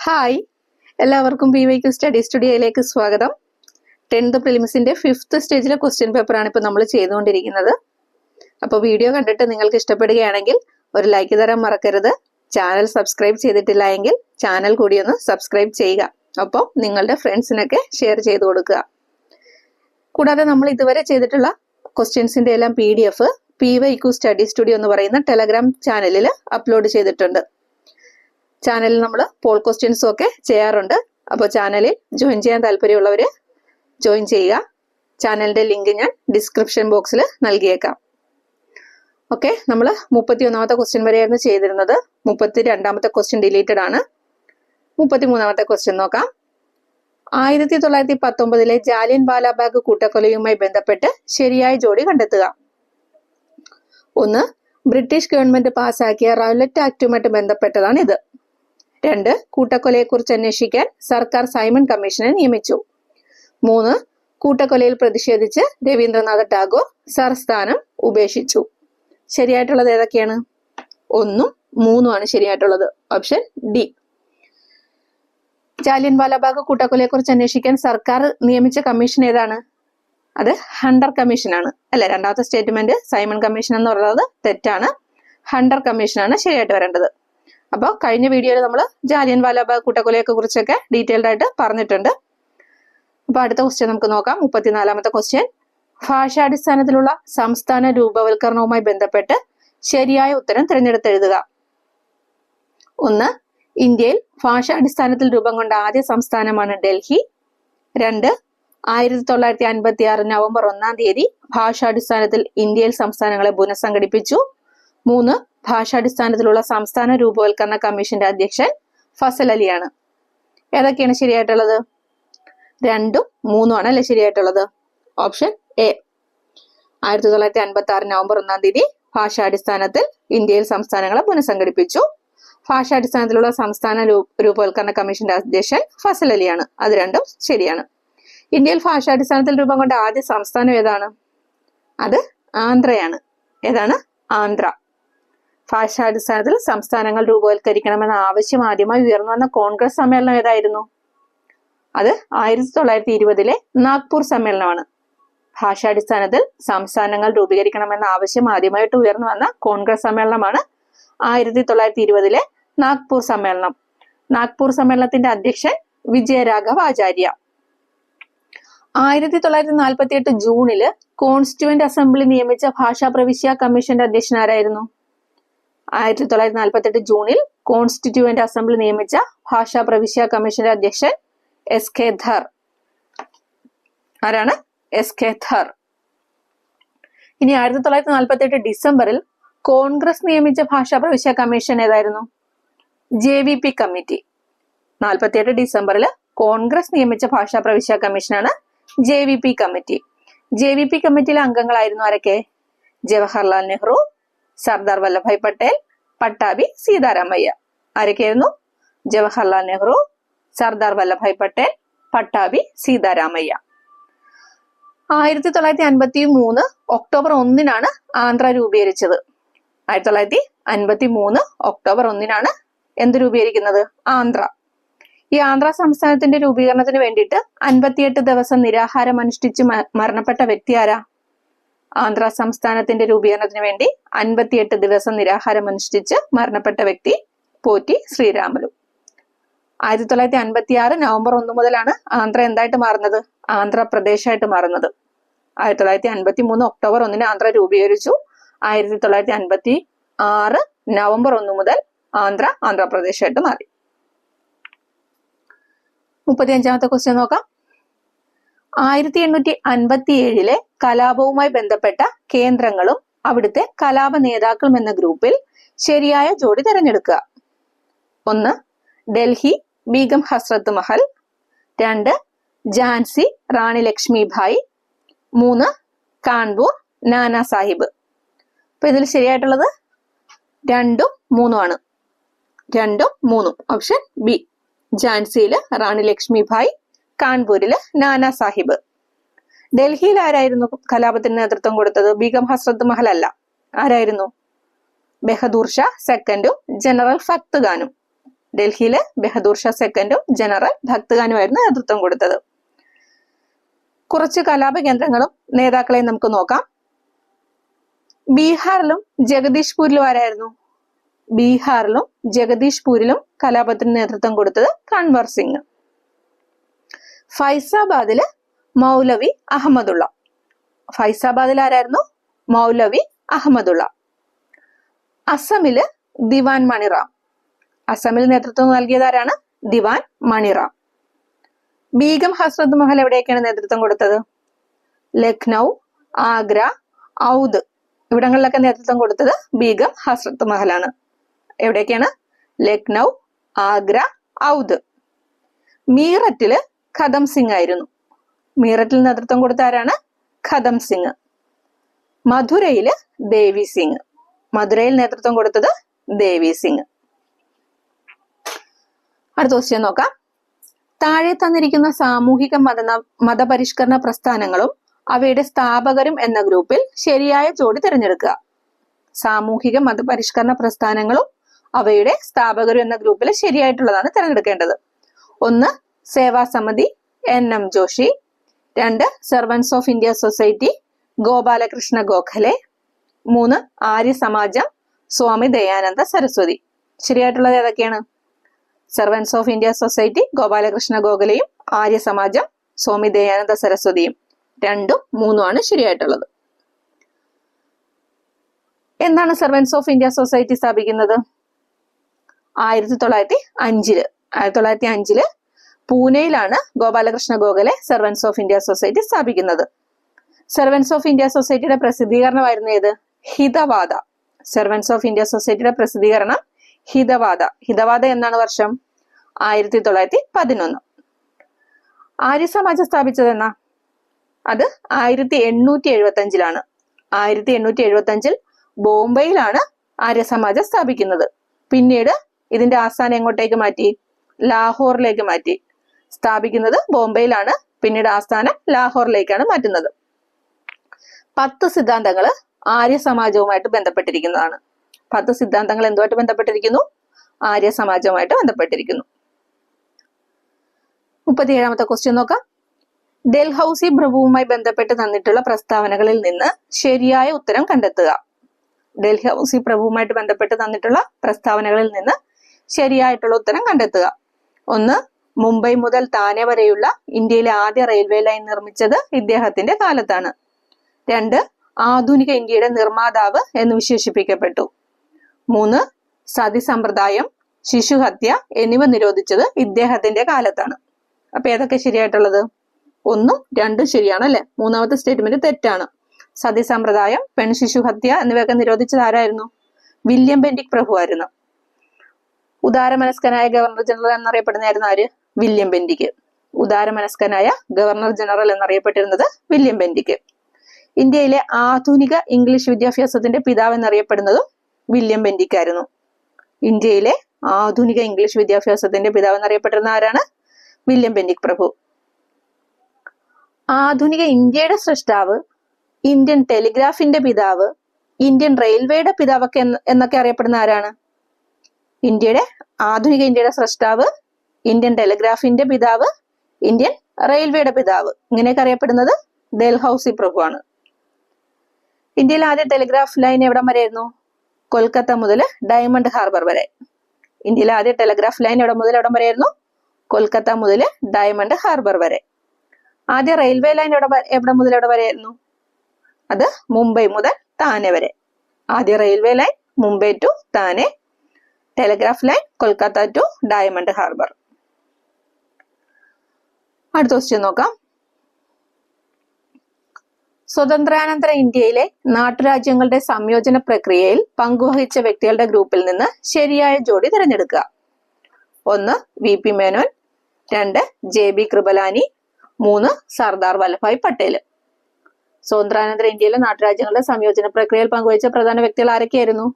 Hi, എല്ലാവർക്കും PYQ study സ്റ്റുഡിയോയിലേക്ക് സ്വാഗതം. 10th പ്രിലിംസിന്റെ 5th സ്റ്റേജിലെ question പേപ്പറാണ് ഇപ്പോൾ നമ്മൾ ചെയ്തുകൊണ്ടിരിക്കുന്നത്. അപ്പോൾ വീഡിയോ കണ്ടിട്ട് നിങ്ങൾക്ക് ഇഷ്ടപ്പെടുകയാണെങ്കിൽ ഒരു ലൈക്ക് തരാൻ മറക്കരുത്. ചാനൽ സബ്സ്ക്രൈബ് ചെയ്തിട്ടില്ല എങ്കിൽ ചാനൽ കൂടി ഒന്ന് സബ്സ്ക്രൈബ് ചെയ്യുക. അപ്പോൾ നിങ്ങളുടെ ഫ്രണ്ട്സിനൊക്കെ ഷെയർ ചെയ്ത് കൊടുക്കുക. കൂടാതെ നമ്മൾ ഇതുവരെ ചെയ്തിട്ടുള്ള ക്വസ്റ്റ്യൻസിന്റെ എല്ലാം PDF PYQ സ്റ്റഡി സ്റ്റുഡിയോ എന്ന് പറയുന്ന ടെലഗ്രാം ചാനലിൽ അപ്ലോഡ് ചെയ്തിട്ടുണ്ട്. ചാനലിൽ നമ്മൾ പോൾ ക്വസ്റ്റ്യൻസും ഒക്കെ ചെയ്യാറുണ്ട്. അപ്പോൾ ചാനലിൽ ജോയിൻ ചെയ്യാൻ താല്പര്യമുള്ളവർ ജോയിൻ ചെയ്യുക. ചാനലിന്റെ ലിങ്ക് ഞാൻ ഡിസ്ക്രിപ്ഷൻ ബോക്സിൽ നൽകിയേക്കാം. ഓക്കെ, നമ്മൾ 31ാമത്തെ ക്വസ്റ്റ്യൻ വരെയായിരുന്നു ചെയ്തിരുന്നത്. 32ാമത്തെ ക്വസ്റ്റ്യൻ ഡിലീറ്റഡ് ആണ്. 33ാമത്തെ ക്വസ്റ്റ്യൻ നോക്കാം. 1919 ജാലിയൻ വാലാബാഗ് കൂട്ടക്കൊലയുമായി ബന്ധപ്പെട്ട് ശരിയായ ജോഡി കണ്ടെത്തുക. 1. ബ്രിട്ടീഷ് ഗവൺമെന്റ് പാസാക്കിയ റൗലറ്റ് ആക്ടുമായിട്ട് ബന്ധപ്പെട്ടതാണ് ഇത്. 2. കൂട്ടക്കൊലയെക്കുറിച്ച് അന്വേഷിക്കാൻ സർക്കാർ സൈമൺ കമ്മീഷനെ നിയമിച്ചു. 3. കൂട്ടക്കൊലയിൽ പ്രതിഷേധിച്ച് രവീന്ദ്രനാഥ ടാഗോർ സർ സ്ഥാനം ഉപേക്ഷിച്ചു. ശരിയായിട്ടുള്ളത് ഏതൊക്കെയാണ്? 1ഉം 3ഉം ആണ് ശരിയായിട്ടുള്ളത്. Option D. ജാലിയൻ വാലാബാഗ് കൂട്ടക്കൊലയെക്കുറിച്ച് അന്വേഷിക്കാൻ സർക്കാർ നിയമിച്ച കമ്മീഷൻ ഏതാണ്? അത് ഹണ്ടർ കമ്മീഷനാണ് അല്ലെ. രണ്ടാമത്തെ സ്റ്റേറ്റ്മെന്റ് സൈമൺ കമ്മീഷൻ എന്ന് പറയുന്നത് തെറ്റാണ്. ഹണ്ടർ കമ്മീഷനാണ് ശരിയായിട്ട് വരേണ്ടത്. അപ്പോൾ കഴിഞ്ഞ വീഡിയോയിൽ നമ്മൾ ജാലിയൻ വാലാബാഗ് കൂട്ടക്കൊലയെ കുറിച്ചൊക്കെ ഡീറ്റെയിൽഡ് ആയിട്ട് പറഞ്ഞിട്ടുണ്ട്. അപ്പൊ അടുത്ത ക്വസ്റ്റ്യൻ നമുക്ക് നോക്കാം. 34ാമത്തെ ക്വസ്റ്റ്യൻ. ഭാഷാടിസ്ഥാനത്തിലുള്ള സംസ്ഥാന രൂപവൽക്കരണവുമായി ബന്ധപ്പെട്ട് ശരിയായ ഉത്തരം തിരഞ്ഞെടുത്തെഴുതുക. 1. ഇന്ത്യയിൽ ഭാഷാടിസ്ഥാനത്തിൽ രൂപം കൊണ്ട ആദ്യ സംസ്ഥാനമാണ് ഡൽഹി. 2. 1956 നവംബർ 1-ാം തീയതി ഭാഷാടിസ്ഥാനത്തിൽ ഇന്ത്യയിൽ സംസ്ഥാനങ്ങളെ പുനഃസംഘടിപ്പിച്ചു. 3. ഭാഷാടിസ്ഥാനത്തിലുള്ള സംസ്ഥാന രൂപവൽക്കരണ കമ്മീഷന്റെ അധ്യക്ഷൻ ഫസൽ അലിയാണ്. ഏതൊക്കെയാണ് ശരിയായിട്ടുള്ളത്? 2ഉം 3ഉം ആണ് അല്ലെ ശരിയായിട്ടുള്ളത്. Option A. 1956 നവംബർ 1-ാം തീയതി ഭാഷാടിസ്ഥാനത്തിൽ ഇന്ത്യയിൽ സംസ്ഥാനങ്ങളെ പുനഃസംഘടിപ്പിച്ചു. ഭാഷാടിസ്ഥാനത്തിലുള്ള സംസ്ഥാന രൂപവൽക്കരണ കമ്മീഷന്റെ അധ്യക്ഷൻ ഫസൽ അലിയാണ്. അത് രണ്ടും ശരിയാണ്. ഇന്ത്യയിൽ ഭാഷാടിസ്ഥാനത്തിൽ രൂപം കൊണ്ട ആദ്യ സംസ്ഥാനം ഏതാണ്? അത് ആന്ധ്രയാണ്. ഏതാണ്? ആന്ധ്ര. ഭാഷാടിസ്ഥാനത്തിൽ സംസ്ഥാനങ്ങൾ രൂപവൽക്കരിക്കണമെന്ന ആവശ്യം ആദ്യമായി ഉയർന്നു വന്ന കോൺഗ്രസ് സമ്മേളനം ഏതായിരുന്നു? അത് 1920 നാഗ്പൂർ സമ്മേളനമാണ്. ഭാഷാടിസ്ഥാനത്തിൽ സംസ്ഥാനങ്ങൾ രൂപീകരിക്കണമെന്ന ആവശ്യം ആദ്യമായിട്ട് ഉയർന്നു വന്ന കോൺഗ്രസ് സമ്മേളനമാണ് 1920 നാഗ്പൂർ സമ്മേളനം. നാഗ്പൂർ സമ്മേളനത്തിന്റെ അധ്യക്ഷൻ വിജയരാഘവ ആചാര്യ. 1948 ജൂണില് കോൺസ്റ്റിറ്റ്യൂവന്റ് അസംബ്ലി നിയമിച്ച ഭാഷാ പ്രവിശ്യ കമ്മീഷന്റെ അധ്യക്ഷൻ ആരായിരുന്നു? 1948 ജൂണിൽ കോൺസ്റ്റിറ്റ്യൂവന്റ് അസംബ്ലി നിയമിച്ച ഭാഷാ പ്രവിശ്യ കമ്മീഷന്റെ അധ്യക്ഷൻ SK ധർ. ആരാണ്? SK ധർ. ഇനി 1948 ഡിസംബറിൽ കോൺഗ്രസ് നിയമിച്ച ഭാഷാ പ്രവിശ്യ കമ്മീഷൻ ഏതായിരുന്നു? JVP committee. 48 ഡിസംബറിൽ കോൺഗ്രസ് നിയമിച്ച ഭാഷാ പ്രവിശ്യ കമ്മീഷനാണ് JVP കമ്മിറ്റി. JVP കമ്മിറ്റിയിലെ അംഗങ്ങളായിരുന്നു ആരൊക്കെ? ജവഹർലാൽ നെഹ്റു, സർദാർ വല്ലഭായ് പട്ടേൽ, പട്ടാഭി സീതാരാമയ്യ. ആരൊക്കെയായിരുന്നു? ജവഹർലാൽ നെഹ്റു, സർദാർ വല്ലഭായ് പട്ടേൽ, പട്ടാഭി സീതാരാമയ്യ. 1953 ഒക്ടോബർ 1-നാണ് ആന്ധ്ര രൂപീകരിച്ചത്. 1953 ഒക്ടോബർ 1-നാണ് എന്ത് രൂപീകരിക്കുന്നത്? ആന്ധ്ര. ഈ ആന്ധ്ര സംസ്ഥാനത്തിന്റെ രൂപീകരണത്തിന് വേണ്ടിയിട്ട് 58 ദിവസം നിരാഹാരം അനുഷ്ഠിച്ച് മരണപ്പെട്ട വ്യക്തി ആരാ? ആന്ധ്ര സംസ്ഥാനത്തിന്റെ രൂപീകരണത്തിന് വേണ്ടി 58 ദിവസം നിരാഹാരം അനുഷ്ഠിച്ച് മരണപ്പെട്ട വ്യക്തി പോറ്റി ശ്രീരാമലു. 1956 നവംബർ 1 മുതലാണ് ആന്ധ്ര എന്തായിട്ട് മാറുന്നത്? ആന്ധ്രാപ്രദേശായിട്ട് മാറുന്നത്. 1953 ഒക്ടോബർ 1-ന് ആന്ധ്ര രൂപീകരിച്ചു. 1956 നവംബർ 1 മുതൽ ആന്ധ്രാപ്രദേശായിട്ട് മാറി. 35ാമത്തെ ക്വസ്റ്റ്യൻ നോക്കാം. 1857 കലാപവുമായി ബന്ധപ്പെട്ട കേന്ദ്രങ്ങളും അവിടുത്തെ കലാപ നേതാക്കളും എന്ന ഗ്രൂപ്പിൽ ശരിയായ ജോഡി തിരഞ്ഞെടുക്കുക. 1. ഡൽഹി ബീഗം ഹസ്രത്ത് മഹൽ. 2. ഝാൻസി റാണി ലക്ഷ്മിഭായ്. 3. കാൺപൂർ നാനാ സാഹിബ്. അപ്പൊ ഇതിൽ ശരിയായിട്ടുള്ളത് 2ഉം 3ഉം ആണ്. 2ഉം 3ഉം. Option B. ഝാൻസിയില് റാണി ലക്ഷ്മിഭായ്, കാൺപൂരില് നാനാ സാഹിബ്. ഡൽഹിയിൽ ആരായിരുന്നു കലാപത്തിന് നേതൃത്വം കൊടുത്തത്? ബീഗം ഹസ്രത്ത് മഹൽ അല്ല. ആരായിരുന്നു? ബഹദൂർ ഷാ സെക്കൻഡും ജനറൽ ഫത്ത് ഖാനും. ഡൽഹിയില് ബഹദൂർ ഷാ സെക്കൻഡും ജനറൽ ഭക്ത്ഖാനുമായിരുന്നു നേതൃത്വം കൊടുത്തത്. കുറച്ച് കലാപ കേന്ദ്രങ്ങളും നേതാക്കളെയും നമുക്ക് നോക്കാം. ബീഹാറിലും ജഗദീഷ്പൂരിലും ആരായിരുന്നു? ബീഹാറിലും ജഗദീഷ്പൂരിലും കലാപത്തിന് നേതൃത്വം കൊടുത്തത് കൻവർ സിംഗ്. ഫൈസാബാദില് മൗലവി അഹമ്മദുള്ള. ഫൈസാബാദിൽ ആരായിരുന്നു? മൗലവി അഹമ്മദുള്ള. അസമില് ദിവാൻ മണിറാം. അസമിൽ നേതൃത്വം നൽകിയത് ആരാണ്? ദിവാൻ മണിറാം. ബീഗം ഹസ്രത് മഹൽ എവിടെയൊക്കെയാണ് നേതൃത്വം കൊടുത്തത്? ലക്നൗ, ആഗ്ര, ഔദ് ഇവിടങ്ങളിലൊക്കെ നേതൃത്വം കൊടുത്തത് ബീഗം ഹസ്രത് മഹലാണ്. എവിടെയൊക്കെയാണ്? ലക്നൗ, ആഗ്ര, ഔദ്. മീററ്റില് ഖദം സിംഗ് ആയിരുന്നു. മീററ്റിൽ നേതൃത്വം കൊടുത്ത ആരാണ്? ഖദം സിംഗ്. മധുരയില് ദേവി സിംഗ്. മധുരയിൽ നേതൃത്വം കൊടുത്തത് ദേവി സിംഗ്. അടുത്ത ക്വസ്റ്റ്യൻ നോക്കാം. താഴെ തന്നിരിക്കുന്ന സാമൂഹിക മതപരിഷ്കരണ പ്രസ്ഥാനങ്ങളും അവയുടെ സ്ഥാപകരും എന്ന ഗ്രൂപ്പിൽ ശരിയായ ജോഡി തിരഞ്ഞെടുക്കുക. സാമൂഹിക മതപരിഷ്കരണ പ്രസ്ഥാനങ്ങളും അവയുടെ സ്ഥാപകരും എന്ന ഗ്രൂപ്പിൽ ശരിയായിട്ടുള്ളതാണ് തിരഞ്ഞെടുക്കേണ്ടത്. 1 Seva Samiti NM Joshi. 2 servants of India society Gopalakrishna Gokhale. 3 Arya Samaj Swami Dayananda Saraswati. ശരിയായിട്ടുള്ളത് ഏതൊക്കെയാണ്? Servants of India society Gopalakrishna ഗോഖലെയും ആര്യ സമാജം സ്വാമി ദയാനന്ദ സരസ്വതിയും. 2ഉം 3ഉം ആണ് ശരിയായിട്ടുള്ളത്. എന്താണ് സെർവൻസ് ഓഫ് ഇന്ത്യ സൊസൈറ്റി സ്ഥാപിക്കുന്നത്? 1905 പൂനെയിലാണ് Gopalakrishna Gokhale servants of India society സ്ഥാപിക്കുന്നത്. സെർവൻസ് ഓഫ് ഇന്ത്യ സൊസൈറ്റിയുടെ പ്രസിദ്ധീകരണമായിരുന്നു ഏത്? ഹിതവാദ. സെർവൻസ് ഓഫ് ഇന്ത്യ സൊസൈറ്റിയുടെ പ്രസിദ്ധീകരണം ഹിതവാദ. ഹിതവാദ എന്നാണ് വർഷം? 1911. ആര്യ സമാജം സ്ഥാപിച്ചത് എന്നാ? അത് 1875 1875 ബോംബെയിലാണ് ആര്യ സമാജം സ്ഥാപിക്കുന്നത്. പിന്നീട് ഇതിന്റെ ആസ്ഥാനം എങ്ങോട്ടേക്ക് മാറ്റി? ലാഹോറിലേക്ക് മാറ്റി. സ്ഥാപിക്കുന്നത് ബോംബെയിലാണ്, പിന്നീട് ആസ്ഥാനം ലാഹോറിലേക്കാണ് മാറ്റുന്നത്. 10 സിദ്ധാന്തങ്ങൾ ആര്യ സമാജവുമായിട്ട് ബന്ധപ്പെട്ടിരിക്കുന്നതാണ്. 10 സിദ്ധാന്തങ്ങൾ എന്തുമായിട്ട് ബന്ധപ്പെട്ടിരിക്കുന്നു? ആര്യ സമാജവുമായിട്ട് ബന്ധപ്പെട്ടിരിക്കുന്നു. 37ാമത്തെ ക്വസ്റ്റ്യൻ നോക്കാം. ഡൽഹൌസി പ്രഭുവുമായി ബന്ധപ്പെട്ട് തന്നിട്ടുള്ള പ്രസ്താവനകളിൽ നിന്ന് ശരിയായ ഉത്തരം കണ്ടെത്തുക. ഡൽഹൌസി പ്രഭുവുമായിട്ട് ബന്ധപ്പെട്ട് തന്നിട്ടുള്ള പ്രസ്താവനകളിൽ നിന്ന് ശരിയായിട്ടുള്ള ഉത്തരം കണ്ടെത്തുക. 1 മുംബൈ മുതൽ താനെ വരെയുള്ള ഇന്ത്യയിലെ ആദ്യ റെയിൽവേ ലൈൻ നിർമ്മിച്ചത് ഇദ്ദേഹത്തിന്റെ കാലത്താണ്. 2 ആധുനിക ഇന്ത്യയുടെ നിർമ്മാതാവ് എന്ന് വിശേഷിപ്പിക്കപ്പെട്ടു. 3 സതി സമ്പ്രദായം, ശിശുഹത്യ എന്നിവ നിരോധിച്ചത് ഇദ്ദേഹത്തിന്റെ കാലത്താണ്. അപ്പൊ ഏതൊക്കെ ശരിയായിട്ടുള്ളത്? 1ഉം 2ഉം ശരിയാണ് അല്ലെ? 3ാമത്തെ സ്റ്റേറ്റ്മെന്റ് തെറ്റാണ്. സതി സമ്പ്രദായം, പെൺശിശുഹത്യ എന്നിവയൊക്കെ നിരോധിച്ചത് ആരായിരുന്നു? വില്യം ബെന്റിക് പ്രഭു ആയിരുന്നു. ഉദാരമനസ്കനായ ഗവർണർ ജനറൽ എന്നറിയപ്പെടുന്നതായിരുന്നു ആര്? William Bentinck. ഉദാരമനസ്കനായ ഗവർണർ ജനറൽ എന്നറിയപ്പെട്ടിരുന്നത് വില്യം ബെന്റിക്. ഇന്ത്യയിലെ ആധുനിക ഇംഗ്ലീഷ് വിദ്യാഭ്യാസത്തിന്റെ പിതാവ് എന്നറിയപ്പെടുന്നതും വില്യം ബെന്റിക് ആയിരുന്നു. ഇന്ത്യയിലെ ആധുനിക ഇംഗ്ലീഷ് വിദ്യാഭ്യാസത്തിന്റെ പിതാവ് എന്നറിയപ്പെട്ടിരുന്ന ആരാണ്? വില്യം ബെന്റിക് പ്രഭു. ആധുനിക ഇന്ത്യയുടെ സൃഷ്ടാവ്, ഇന്ത്യൻ ടെലിഗ്രാഫിന്റെ പിതാവ്, ഇന്ത്യൻ റെയിൽവേയുടെ പിതാവൊക്കെ എന്നൊക്കെ അറിയപ്പെടുന്ന ആരാണ്? ആധുനിക ഇന്ത്യയുടെ സൃഷ്ടാവ്, ഇന്ത്യൻ ടെലിഗ്രാഫിന്റെ പിതാവ്, ഇന്ത്യൻ റെയിൽവേയുടെ പിതാവ്, ഇങ്ങനെയൊക്കെ അറിയപ്പെടുന്നത് ഡൽഹൌസി പ്രഭുവാണ്. ഇന്ത്യയിലെ ആദ്യ ടെലിഗ്രാഫ് ലൈൻ എവിടം വരെയായിരുന്നു? കൊൽക്കത്ത മുതൽ ഡയമണ്ട് ഹാർബർ വരെ. ഇന്ത്യയിലെ ആദ്യ ടെലിഗ്രാഫ് ലൈൻ എവിടെ മുതൽ എവിടം വരെയായിരുന്നു? കൊൽക്കത്ത മുതൽ ഡയമണ്ട് ഹാർബർ വരെ. ആദ്യ റെയിൽവേ ലൈൻ എവിടെ മുതൽ എവിടെ വരെയായിരുന്നു? അത് മുംബൈ മുതൽ താനെ വരെ. ആദ്യ railway line Mumbai to Thane, telegraph line Kolkata to Diamond Harbour. അടുത്ത ക്വസ്റ്റ്യൻ നോക്കാം. സ്വതന്ത്രാനന്തര ഇന്ത്യയിലെ നാട്ടുരാജ്യങ്ങളുടെ സംയോജന പ്രക്രിയയിൽ പങ്കുവഹിച്ച വ്യക്തികളുടെ ഗ്രൂപ്പിൽ നിന്ന് ശരിയായ ജോഡി തിരഞ്ഞെടുക്കുക. 1 VP മേനോൻ, 2 JB കൃപലാനി, 3 സർദാർ വല്ലഭായ് പട്ടേൽ. സ്വതന്ത്രാനന്തര ഇന്ത്യയിലെ നാട്ടുരാജ്യങ്ങളുടെ സംയോജന പ്രക്രിയയിൽ പങ്കുവഹിച്ച പ്രധാന വ്യക്തികൾ ആരൊക്കെയായിരുന്നു?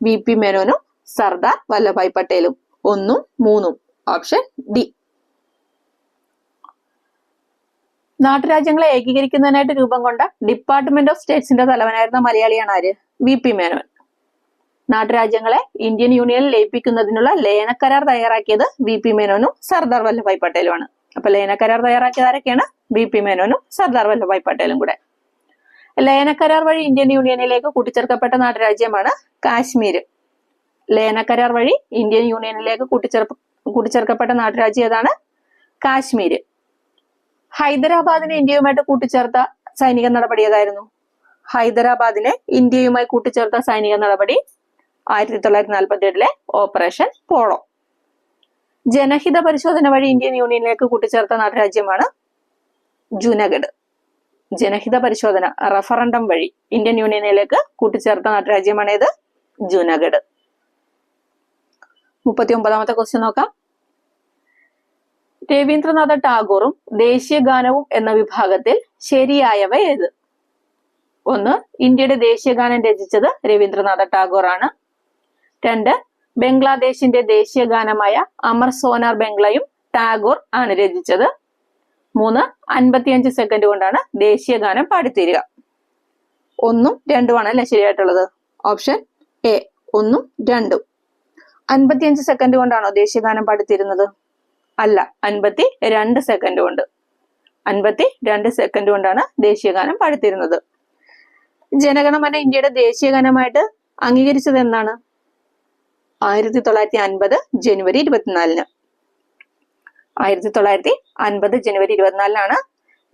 VP മേനോനും സർദാർ വല്ലഭായ് പട്ടേലും. 1ഉം 3ഉം. Option D. നാട്ടുരാജ്യങ്ങളെ ഏകീകരിക്കുന്നതിനായിട്ട് രൂപം കൊണ്ട ഡിപ്പാർട്ട്മെന്റ് ഓഫ് സ്റ്റേറ്റ്സിന്റെ തലവനായിരുന്ന മലയാളിയാണ് ആര്? VP മേനോൻ. നാട്ടുരാജ്യങ്ങളെ ഇന്ത്യൻ യൂണിയനിൽ ലയിപ്പിക്കുന്നതിനുള്ള ലയനക്കരാർ തയ്യാറാക്കിയത് VP മേനോനും സർദാർ വല്ലഭായ് പട്ടേലുമാണ്. അപ്പൊ ലയനക്കരാർ തയ്യാറാക്കിയത് ആരൊക്കെയാണ്? VP മേനോനും സർദാർ വല്ലഭായ് പട്ടേലും കൂടെ. ലയനക്കരാർ വഴി ഇന്ത്യൻ യൂണിയനിലേക്ക് കൂട്ടിച്ചേർക്കപ്പെട്ട നാട്ടുരാജ്യമാണ് കാശ്മീർ. ലയനക്കരാർ വഴി ഇന്ത്യൻ യൂണിയനിലേക്ക് കൂട്ടിച്ചേർക്കപ്പെട്ട നാട്ടുരാജ്യം ഏതാണ്? കാശ്മീർ. ഹൈദരാബാദിനെ ഇന്ത്യയുമായിട്ട് കൂട്ടിച്ചേർത്ത സൈനിക നടപടി ഏതായിരുന്നു? ഹൈദരാബാദിനെ ഇന്ത്യയുമായി കൂട്ടിച്ചേർത്ത സൈനിക നടപടി 1947 ഓപ്പറേഷൻ പോളോ. ജനഹിത പരിശോധന വഴി ഇന്ത്യൻ യൂണിയനിലേക്ക് കൂട്ടിച്ചേർത്ത നാട്ടുരാജ്യമാണ് ജൂനഗഡ്. ജനഹിത പരിശോധന റഫറണ്ടം വഴി ഇന്ത്യൻ യൂണിയനിലേക്ക് കൂട്ടിച്ചേർത്ത നാട്ടുരാജ്യമാണ് ഏത്? ജൂനഗഡ്. 39ാമത്തെ ക്വസ്റ്റ്യൻ നോക്കാം. രവീന്ദ്രനാഥ ടാഗോറും ദേശീയ ഗാനവും എന്ന വിഭാഗത്തിൽ ശരിയായവ ഏത്? 1. ഇന്ത്യയുടെ ദേശീയ ഗാനം രചിച്ചത് രവീന്ദ്രനാഥ ടാഗോർ ആണ്. 2. ബംഗ്ലാദേശിന്റെ ദേശീയ ഗാനമായ അമർ സോനാർ ബംഗ്ലയും ടാഗോർ ആണ് രചിച്ചത്. 3. 55 സെക്കൻഡ് കൊണ്ടാണ് ദേശീയ ഗാനം പാടിത്തീരുക. 1ഉം 2ഉം ആണ് അല്ലെ ശരിയായിട്ടുള്ളത്? ഓപ്ഷൻ എ 1ഉം 2ഉം. 55 സെക്കൻഡ് കൊണ്ടാണോ ദേശീയ ഗാനം പാടിത്തീരുന്നത്? അല്ല, 52 സെക്കൻഡ് കൊണ്ട്. 52 സെക്കൻഡ് കൊണ്ടാണ് ദേശീയ ഗാനം പാടിത്തീരുന്നത്. ജനഗണമന ഇന്ത്യയുടെ ദേശീയ ഗാനമായിട്ട് അംഗീകരിച്ചത് എന്നാണ്? 1950 ജനുവരി 24. 1950 ജനുവരി 24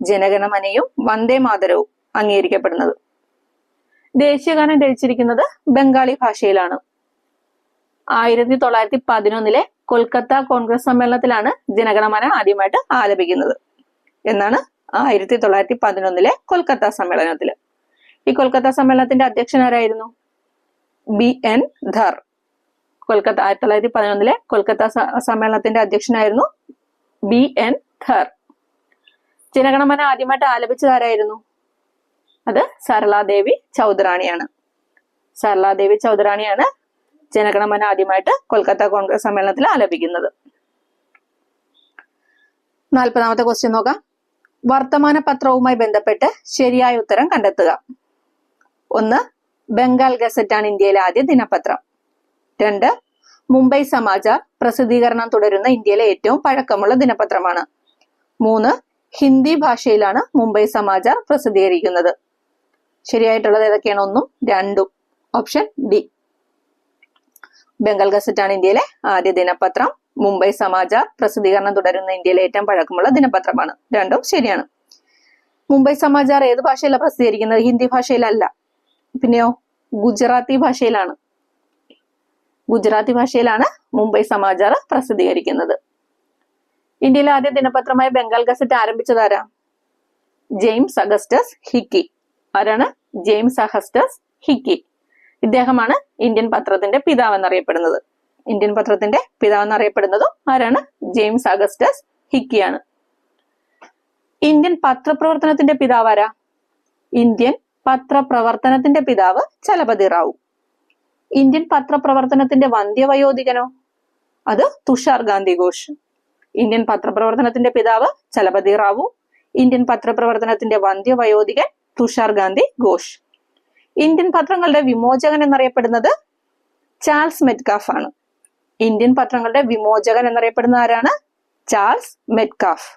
ജനഗണമനയും വന്ദേ മാതരവും അംഗീകരിക്കപ്പെടുന്നത്. ദേശീയ ഗാനം രചിച്ചിരിക്കുന്നത് ബംഗാളി ഭാഷയിലാണ്. 1911 കൊൽക്കത്ത കോൺഗ്രസ് സമ്മേളനത്തിലാണ് ജനഗണമന ആദ്യമായിട്ട് ആലപിക്കുന്നത്. എന്നാണ്? 1911 കൊൽക്കത്ത സമ്മേളനത്തില്. ഈ കൊൽക്കത്ത സമ്മേളനത്തിന്റെ അധ്യക്ഷൻ ആരായിരുന്നു? BN ധർ. 1911 കൊൽക്കത്ത സമ്മേളനത്തിന്റെ അധ്യക്ഷനായിരുന്നു BN ധർ. ജനഗണമന ആദ്യമായിട്ട് ആലപിച്ചത് ആരായിരുന്നു? അത് സരളാദേവി ചൗധറാണിയാണ്. സരളാദേവി ചൗധറാണിയാണ് ജനഗണമന ആദ്യമായിട്ട് കൊൽക്കത്ത കോൺഗ്രസ് സമ്മേളനത്തിൽ ആലപിക്കുന്നത്. 40ാമത്തെ ക്വസ്റ്റ്യൻ നോക്കാം. വർത്തമാന പത്രവുമായി ബന്ധപ്പെട്ട് ശരിയായ ഉത്തരം കണ്ടെത്തുക. 1. ബംഗാൾ ഗസറ്റ് ആണ് ഇന്ത്യയിലെ ആദ്യ ദിനപത്രം. 2. മുംബൈ സമാചാർ പ്രസിദ്ധീകരണം തുടരുന്ന ഇന്ത്യയിലെ ഏറ്റവും പഴക്കമുള്ള ദിനപത്രമാണ്. 3. ഹിന്ദി ഭാഷയിലാണ് മുംബൈ സമാചാർ പ്രസിദ്ധീകരിക്കുന്നത്. ശരിയായിട്ടുള്ളത് ഏതൊക്കെയാണ്? 1ഉം 2ഉം. Option D. ബംഗാൾ ഗസറ്റ് ആണ് ഇന്ത്യയിലെ ആദ്യ ദിനപത്രം. മുംബൈ സമാചാർ പ്രസിദ്ധീകരണം തുടരുന്ന ഇന്ത്യയിലെ ഏറ്റവും പഴക്കമുള്ള ദിനപത്രമാണ്. 2ഉം ശരിയാണ്. മുംബൈ സമാചാർ ഏത് ഭാഷയിലാണ് പ്രസിദ്ധീകരിക്കുന്നത്? ഹിന്ദി ഭാഷയിലല്ല. പിന്നെയോ? ഗുജറാത്തി ഭാഷയിലാണ്. ഗുജറാത്തി ഭാഷയിലാണ് മുംബൈ സമാചാർ പ്രസിദ്ധീകരിക്കുന്നത്. ഇന്ത്യയിലെ ആദ്യ ദിനപത്രമായ ബംഗാൾ ഗസറ്റ് ആരംഭിച്ചത് ആരാ? James Augustus Hicky. ആരാണ്? James Augustus Hicky. ഇദ്ദേഹമാണ് ഇന്ത്യൻ പത്രത്തിന്റെ പിതാവ് എന്നറിയപ്പെടുന്നത്. ഇന്ത്യൻ പത്രത്തിന്റെ പിതാവ് എന്നറിയപ്പെടുന്നതും ആരാണ്? ജെയിംസ് അഗസ്റ്റസ് ഹിക്കിയാണ്. ഇന്ത്യൻ പത്രപ്രവർത്തനത്തിന്റെ പിതാവ് ആരാ? ഇന്ത്യൻ പത്രപ്രവർത്തനത്തിന്റെ പിതാവ് ചലപതി റാവു. ഇന്ത്യൻ പത്രപ്രവർത്തനത്തിന്റെ വന്ധ്യവയോധികനോ? അത് തുഷാർ ഗാന്ധി ഘോഷ്. ഇന്ത്യൻ പത്രപ്രവർത്തനത്തിന്റെ പിതാവ് ചലപതി റാവു. ഇന്ത്യൻ പത്രപ്രവർത്തനത്തിന്റെ വന്ധ്യവയോധികൻ തുഷാർ ഗാന്ധി ഘോഷ്. ഇന്ത്യൻ പത്രങ്ങളുടെ വിമോചകൻ എന്നറിയപ്പെടുന്നത് ചാൾസ് മെറ്റ്കാഫ് ആണ്. ഇന്ത്യൻ പത്രങ്ങളുടെ വിമോചകൻ എന്നറിയപ്പെടുന്ന ആരാണ്? Charles Metcalfe.